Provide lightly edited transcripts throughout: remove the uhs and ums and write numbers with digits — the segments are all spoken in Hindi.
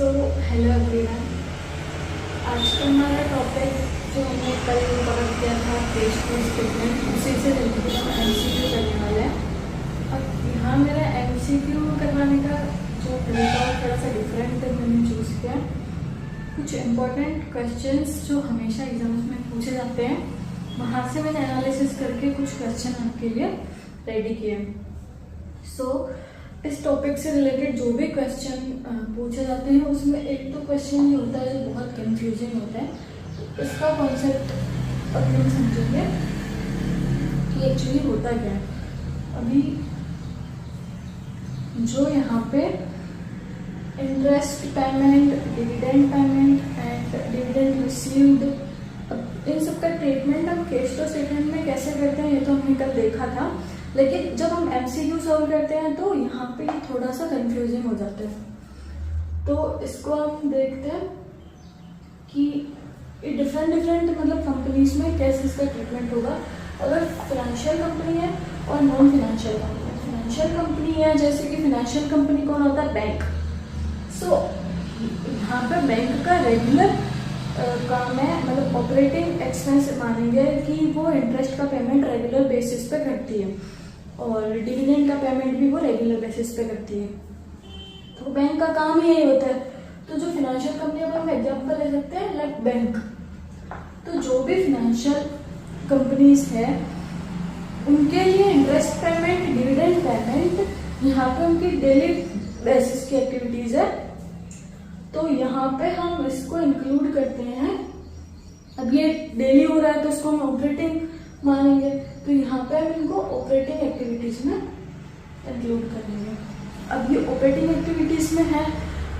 So hello everyone. आज का हमारा टॉपिक जो हमने कल कवर किया था कैश फ्लो स्टेटमेंट, उसी से रिलेटेड हम एमसीक्यू करने वाले हैं। अब यहाँ मेरा एमसीक्यू करवाने का जो तरीका थोड़ा सा डिफरेंट मैंने चूज़ किया। कुछ इम्पोर्टेंट क्वेश्चंस जो हमेशा एग्जाम्स में पूछे जाते हैं, वहाँ से मैंने एनालिसिस करके कुछ क्वेश्चन आपके लिए रेडी किए। सो इस टॉपिक से रिलेटेड जो भी क्वेश्चन पूछे जाते हैं, उसमें एक तो क्वेश्चन ये होता है जो बहुत कंफ्यूजिंग होता है। तो इसका कॉन्सेप्ट अभी हम समझेंगे कि एक्चुअली होता क्या है। अभी जो यहाँ पे interest payment, dividend payment and dividend received, इन सब का ट्रीटमेंट हम कैश फ्लो स्टेटमेंट में कैसे करते हैं ये तो हमने कल देखा था। लेकिन जब हम एमसीक्यू सॉल्व करते हैं तो यहाँ पे थोड़ा सा कंफ्यूजिंग हो जाता है। तो इसको हम देखते हैं कि डिफरेंट मतलब कंपनीज में कैसे इसका ट्रीटमेंट होगा। अगर फाइनेंशियल कंपनी है और नॉन फाइनेंशियल कंपनी है। फाइनेंशियल कंपनी है, जैसे कि फाइनेंशियल कंपनी कौन होता है? बैंक। सो यहाँ पे बैंक का रेगुलर काम है, मतलब ऑपरेटिंग एक्सपेंस मानेंगे कि वो इंटरेस्ट का पेमेंट रेगुलर बेसिस पे करती है और डिविडेंड का पेमेंट भी वो रेगुलर बेसिस पे करती है। तो बैंक का काम ही यही होता है। तो जो फाइनेंशियल कंपनी का हम एग्जांपल ले सकते हैं लाइक बैंक। तो जो भी फाइनेंशियल कंपनीज है उनके लिए इंटरेस्ट पेमेंट, डिविडेंड पेमेंट यहाँ पे उनकी डेली बेसिस की एक्टिविटीज है। तो यहाँ पे हम इसको इंक्लूड करते हैं। अब ये डेली हो रहा है तो इसको हम ऑपरेटिंग मानेंगे। तो यहाँ पे हम इनको ऑपरेटिंग एक्टिविटीज में इंक्लूड करेंगे। अब ये ऑपरेटिंग एक्टिविटीज में है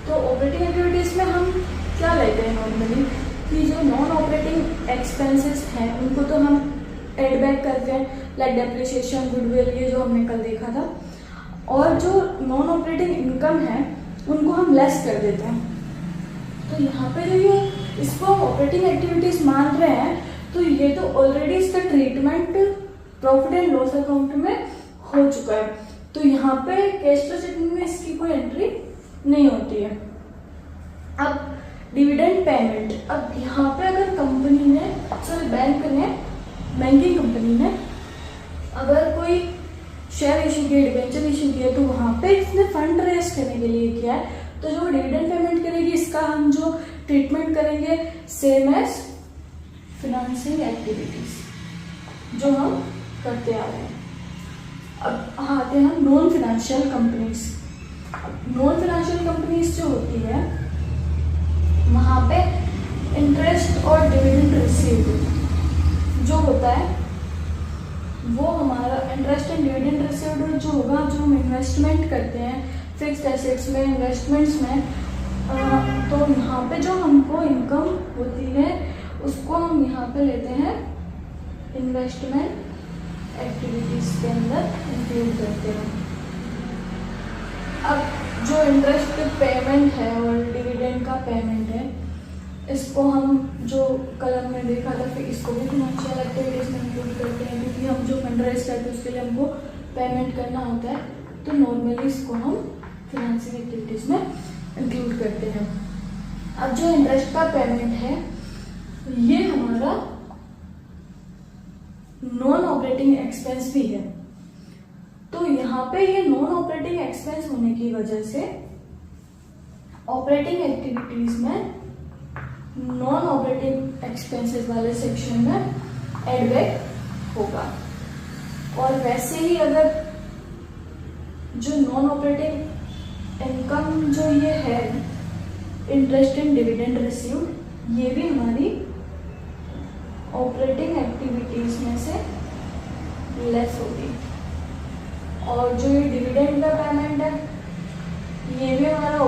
तो ऑपरेटिंग एक्टिविटीज में हम क्या लेते हैं नॉर्मली कि जो नॉन ऑपरेटिंग एक्सपेंसेस हैं उनको तो हम एड बैक करते हैं, लाइक डेप्रिसिएशन, गुडविल, ये जो हमने कल देखा था। और जो नॉन ऑपरेटिंग इनकम है उनको हम लेस कर देते हैं। तो यहाँ पे जो ये इसको हम ऑपरेटिंग एक्टिविटीज मान रहे हैं तो ये तो ऑलरेडी इसका treatment profit and loss account में हो चुका है। तो यहाँ पे कैश फ्लो स्टेटमेंट में इसकी कोई एंट्री नहीं होती है। अब डिविडेंड पेमेंट, अब यहाँ पे अगर कंपनी ने, सॉरी बैंक ने, बैंकिंग कंपनी ने अगर कोई शेयर इशू किया, डिबेंचर इशू किया, तो वहां पे इसने फंड रेज करने के लिए किया है। तो जो डिविडेंड पेमेंट करेगी इसका हम जो ट्रीटमेंट करेंगे सेम एज फिनेंसिंग एक्टिविटीज जो हम करते आ रहे हैं। अब आते हैं हम non financial companies. Non financial companies जो होती है वहां पे इंटरेस्ट और डिविडेंड रिसीव्ड जो होता है वो हमारा इंटरेस्ट एंड डिविडेंड रिसीव्ड जो होगा, जो हम इन्वेस्टमेंट करते हैं फिक्स्ड एसेट्स में, इन्वेस्टमेंट्स में, तो यहाँ पे जो हमको इनकम होती है उसको हम यहाँ पे लेते हैं इन्वेस्टमेंट एक्टिविटीज के अंदर इंक्लूड करते हैं। अब जो इंटरेस्ट पेमेंट है और डिविडेंड का पेमेंट है इसको हम जो कल हमने देखा था फिर इसको भी फाइनेंशियल एक्टिविटीज में इंक्लूड करते हैं, क्योंकि हम जो फंड रेज करते हैं उसके लिए हमको पेमेंट करना होता है। तो नॉर्मली इसको हम फाइनेंसिंग एक्टिविटीज में इंक्लूड करते हैं। अब जो इंटरेस्ट का पेमेंट है ये हमारा नॉन ऑपरेटिंग एक्सपेंस भी है। तो यहाँ पे ये नॉन ऑपरेटिंग एक्सपेंस होने की वजह से ऑपरेटिंग एक्टिविटीज में नॉन ऑपरेटिंग एक्सपेंसेस वाले सेक्शन में एड बैक होगा। और वैसे ही अगर जो नॉन ऑपरेटिंग इनकम जो ये है इंटरेस्ट एंड डिविडेंड रिसीव्ड, ये भी हमारी ऑपरेटिंग एक्टिविटीज में से लेस होगी। और जो ये डिविडेंड का पेमेंट है ये भी हमारा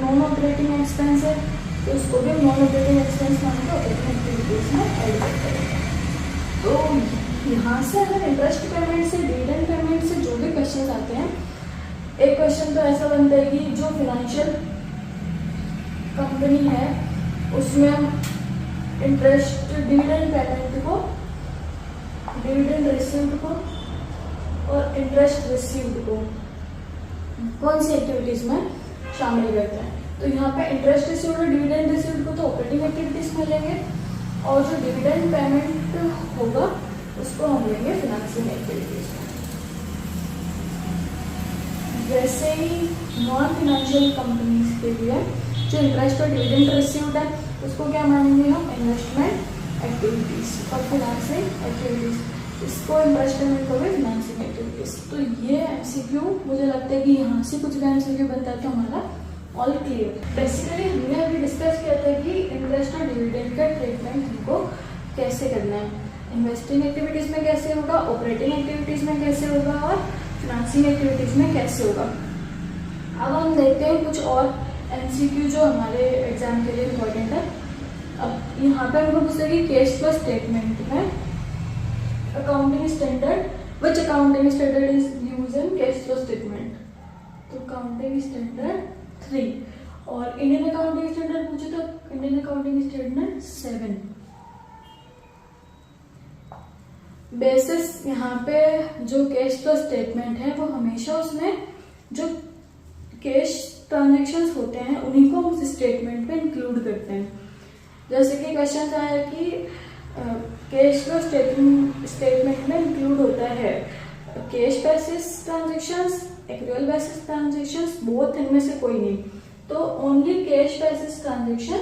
नॉन ऑपरेटिंग एक्सपेंस है, तो उसको भी नॉन ऑपरेटिंग एक्सपेंस मान के ऑपरेटिंग एक्टिविटीज में एड करेंगे। तो यहाँ से अगर इंटरेस्ट पेमेंट से, डिविडेंड पेमेंट से जो भी क्वेश्चन आते हैं, एक क्वेश्चन तो ऐसा बनता है कि जो फाइनेंशियल कंपनी है उसमें हम इंटरेस्ट, डिविडेंड पेमेंट को, डिविडेंड रिसीव्ड को और इंटरेस्ट रिसीव्ड को कौन सी एक्टिविटीज में शामिल करते हैं। तो यहाँ पे इंटरेस्ट रिसीव्ड और डिविडेंड रिसीव्ड को तो ऑपरेटिंग एक्टिविटीज में लेंगे, और जो डिविडेंड पेमेंट होगा उसको हम लेंगे फाइनेंसिंग एक्टिविटीज में। वैसे ही नॉन फाइनेंशियल कंपनीज के लिए जो इंटरेस्ट और डिविडेंड रिसीव्ड है उसको क्या मानेंगे हम, इन्वेस्टमेंट एक्टिविटीज और फाइनेंसिंग एक्टिविटीज, इसको इंटरेस्ट पेमेंट को भी फाइनेंसिंग एक्टिविटीज। तो ये एमसीक्यू मुझे लगता है कि यहाँ से कुछ भी एमसीक्यू बनता है तो हमारा ऑल क्लियर। बेसिकली हमने अभी डिस्कस किया था कि इंटरेस्ट और डिविडेंड का ट्रीटमेंट हमको कैसे करना है, इन्वेस्टिंग एक्टिविटीज में कैसे होगा, ऑपरेटिंग एक्टिविटीज में कैसे होगा और फाइनेंसिंग एक्टिविटीज में कैसे होगा। अब हम देखते हैं कुछ और एमसीक्यू जो हमारे एग्जाम के लिए इम्पोर्टेंट है। अब यहाँ पे हमको पूछा कि कैश फ्लो स्टेटमेंट में accounting standard, which accounting standard is used in cash flow statement, तो अकाउंटिंग स्टैंडर्ड 3, और इंडियन अकाउंटिंग स्टैंडर्ड पूछे तो इंडियन अकाउंटिंग स्टैंडर्ड 7। बेसिस यहाँ पे जो कैश फ्लो स्टेटमेंट है वो हमेशा उसमें जो कैश ट्रांजेक्शंस होते हैं उन्हीं को उस स्टेटमेंट में इंक्लूड करते हैं। जैसे कि क्वेश्चन आया कि कैश फ्लो स्टेटमेंट में इंक्लूड होता है cash basis transactions, accrual basis transactions, both इनमें से कोई नहीं, तो only cash basis transaction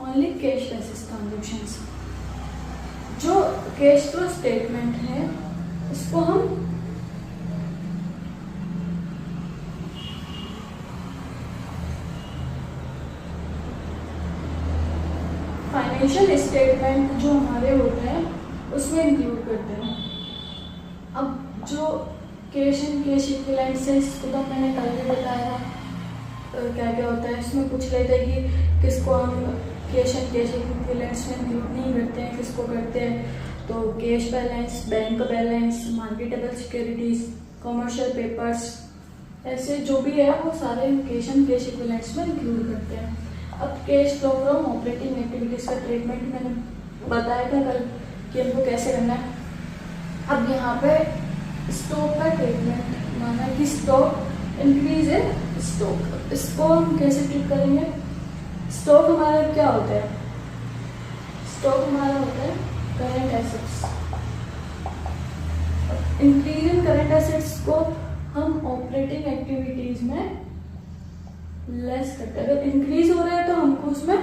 only cash basis transactions. जो कैश फ्लो स्टेटमेंट है इसको हम फाइनेंशियल स्टेटमेंट जो हमारे होते हैं उसमें इंक्लूड करते हैं। अब जो कैश एंड कैश इक्विवेलेंट्स है इसको तो मैंने कल भी बताया क्या क्या होता है। इसमें पूछ रहे थे कि किसको हम कैश एंड कैश इक्विवेलेंट्स में इंक्लूड नहीं करते हैं, किसको करते हैं, तो cash balance, bank balance, marketable securities, commercial papers, ऐसे जो भी है वो सारे कैश एंड कैश इक्विवेलेंट्स में इंक्लूड करते हैं। अब cash flow from operating activities का ट्रीटमेंट मैंने बताया था कल कि हमको कैसे करना है। अब यहाँ पे स्टॉक का ट्रीटमेंट माना कि स्टॉक इंक्रीज है स्टॉक, इसको हम कैसे ट्रीट करेंगे। स्टॉक हमारा क्या होता है, स्टॉक हमारा होता है current assets. Increase in current assets को हम ऑपरेटिंग एक्टिविटीज में लेस करते हैं। अगर इंक्रीज हो रहा है तो हमको उसमें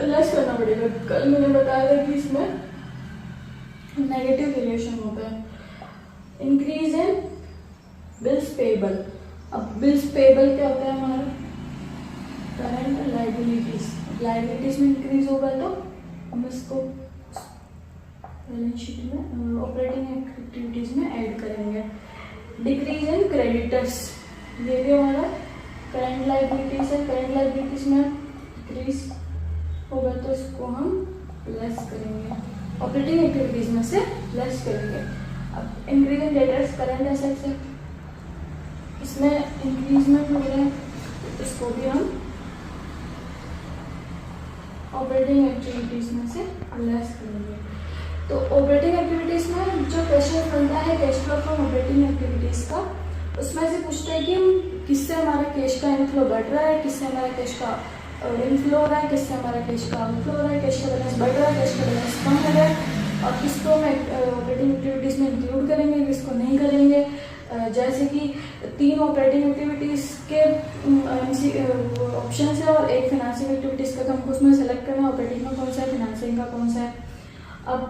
लेस करना पड़ेगा। कल मैंने बताया था कि इसमें नेगेटिव रिलेशन होता है। इंक्रीज इन बिल्स पेबल, अब बिल्स पेबल क्या होता है हमारा करंट लाइबिलिटीज, लाइबिलिटीज में इंक्रीज होगा तो हम इसको बैलेंस शीट में ऑपरेटिंग एक्टिविटीज में ऐड करेंगे। डिक्रीज इन क्रेडिटर्स, ये भी हमारा करंट लाइबिलिटीज है, करंट लाइबिलिटीज में डिक्रीज होगा तो इसको हम लेस करेंगे, ऑपरेटिंग एक्टिविटीज में से लेस करेंगे। अब increase in debtors current assets है, इसमें इंक्रीजमेंट हो रहा है तो इसको भी हम ऑपरेटिंग एक्टिविटीज में से लेस करेंगे। तो ऑपरेटिंग एक्टिविटीज में जो क्वेश्चन बनता है cash flow from operating activities का, उसमें से पूछते हैं कि किससे हमारा कैश का इनफ्लो बढ़ रहा है, किससे हमारा कैश का इनफ्लो हो रहा है, किससे हमारा कैश का आउटफ्लो हो रहा है, कैश का बैलेंस बढ़ रहा है, कैश का बैलेंस कम हो रहा है, और किसको हम ऑपरेटिंग एक्टिविटीज में इंक्लूड करेंगे, किसको नहीं करेंगे। जैसे कि 3 ऑपरेटिंग एक्टिविटीज के ऑप्शन है और एक फाइनेंसिंग एक्टिविटीज का, हमको उसमें सेलेक्ट करना है ऑपरेटिंग का कौन सा है, फाइनेंसिंग का कौन सा है। अब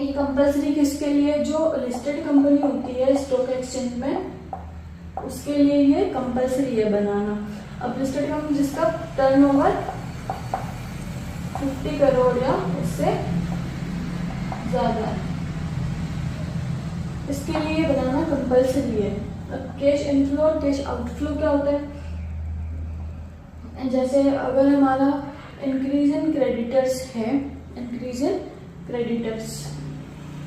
ये कंपल्सरी किसके लिए, जो लिस्टेड कंपनी होती है स्टॉक एक्सचेंज में उसके लिए ये कंपल्सरी है बनाना। अब लिस्टेड कंपनी जिसका टर्नओवर 50 करोड़ या इससे ज्यादा है, इसके लिए बनाना कंपल्सरी है। अब कैश इनफ्लो और कैश आउटफ्लो क्या होता है, जैसे अगर हमारा इंक्रीज इन क्रेडिटर्स है, इंक्रीज इन क्रेडिटर्स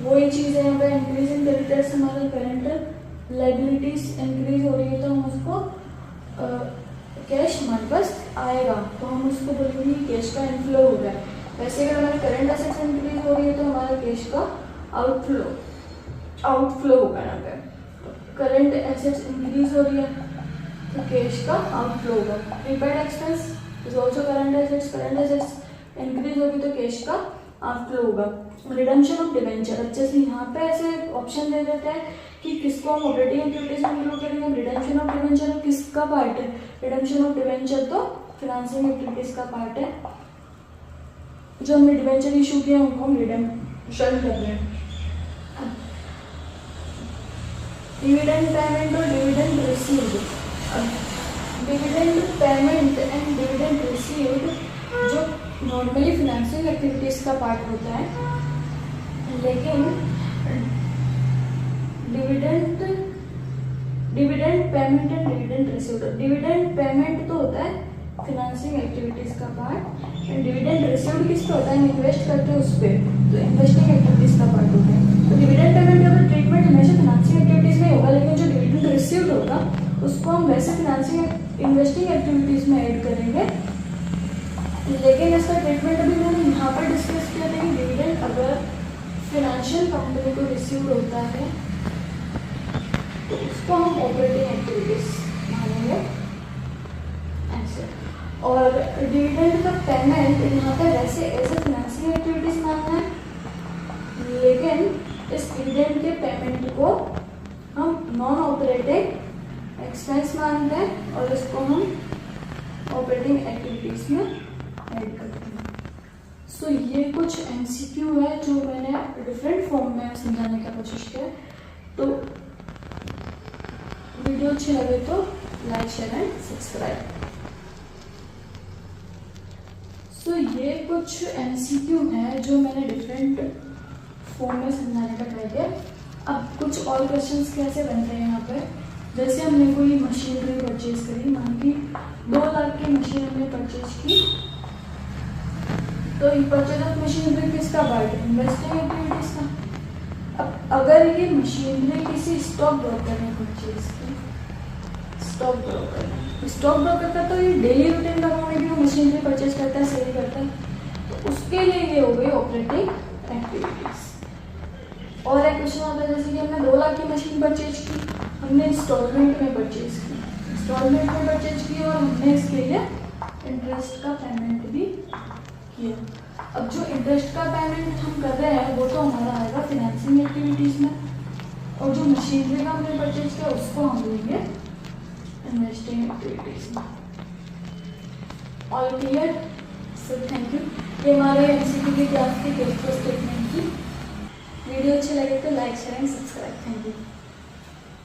वो ही चीज है यहाँ पे, इंक्रीज इन क्रेडिटर्स हमारा करंट लाइबिलिटीज इंक्रीज हो रही है तो हम उसको कैश हमारे पास आएगा तो हम उसको बोलेंगे कैश का इनफ्लो हो गया। वैसे अगर हमारे करंट एसेट्स इंक्रीज हो रही है तो हमारा कैश का आउटफ्लो आउटफ्लो होगा यहाँ पे। करंट एसेट्स इंक्रीज हो रही है तो कैश का आउटफ्लो होगा। Prepaid expense is also current assets increase होगी तो कैश का आउटफ्लो होगा। रिडम्पशन ऑफ डिवेंचर, अच्छे से यहाँ पे ऐसे ऑप्शन दे देते हैं कि किसको हम ऑपरेटिंग एक्टिविटीज में इंक्लूड करेंगे। रिडम्पशन ऑफ डिवेंचर किसका पार्ट है? रिडम्पशन ऑफ डिवेंचर तो फाइनेंसिंग एक्टिविटीज का पार्ट है। जो हमने डिवेंचर इशू किया उनको हम रिडम्पशन कर रहे हैं। डिविडेंड पेमेंट और dividend received, dividend payment and dividend received जो नॉर्मली फाइनेंसिंग एक्टिविटीज का पार्ट होता है, लेकिन dividend payment and dividend received, dividend payment तो होता है फाइनेंसिंग एक्टिविटीज का पार्ट एंड डिविडेंड रिसीव्ड किस पे होता है? इन्वेस्ट करते हैं उस पर, तो इन्वेस्टिंग एक्टिविटीज का पार्ट होता है। तो डिविडेंड पेमेंट का ट्रीटमेंट हमेशा फाइनेंसिंग एक्टिविटीज में होगा, लेकिन जो डिविडेंड रिसीव्ड होगा उसको हम वैसे फाइनेंसिंग इन्वेस्टिंग एक्टिविटीज में ऐड करेंगे। लेकिन इसका ट्रीटमेंट अभी मैंने यहाँ पर डिस्कस किया था कि डिविडेंड अगर फाइनेंशियल कंपनी को रिसीव्ड होता है तो उसको हम ऑपरेटिंग एक्टिविटीज मानेंगे ऐसे। और डिविडेंड का पेमेंट यहाँ पर वैसे एज ए फाइनेंशियल एक्टिविटीज मानना है, लेकिन इस डिविडेंड के पेमेंट को हम नॉन ऑपरेटिंग एक्सपेंस मानते हैं और इसको हम ऑपरेटिंग एक्टिविटीज में ऐड करते हैं। सो ये कुछ MCQ है जो मैंने डिफरेंट फॉर्म में समझाने की कोशिश किया। तो वीडियो अच्छी लगे तो लाइक शेयर एंड सब्सक्राइब। सो ये कुछ MCQ है जो मैंने डिफरेंट फॉर्म में समझाने का ट्राई किया। अब कुछ और क्वेश्चंस कैसे बनते हैं यहाँ पे, जैसे हमने कोई मशीनरी परचेज करी, मान की 2 लाख की मशीन हमने परचेज की, तो परचेज ऑफ मशीनरी किसका पार्ट है? इन्वेस्टिंग एक्टिविटीज का। अब अगर ये मशीनरी किसी स्टॉक ब्रोकर ने परचेज की, स्टॉक ब्रोकर का तो ये डेली रूटीन का काम है कि वो मशीनरी परचेज करता है, सेल करता है, तो उसके लिए ये हो गई ऑपरेटिंग एक्टिविटीज। और एक क्वेश्चन आता है जैसे कि हमने 2 लाख की मशीन परचेज की, हमने इंस्टॉलमेंट में परचेज की और हमने इसके लिए इंटरेस्ट का पेमेंट भी किया। अब जो इंटरेस्ट का पेमेंट हम कर रहे हैं वो तो हमारा आएगा फाइनेंसिंग एक्टिविटीज में, और जो मशीनरी का हमने परचेज किया उसको हम लेंगे इन्वेस्टिंग एक्टिविटीज में। All clear? So thank you. ये हमारे MCQ की क्लास की कैश फ्लो स्टेटमेंट की। वीडियो अच्छे लगे तो like share and subscribe. Thank you.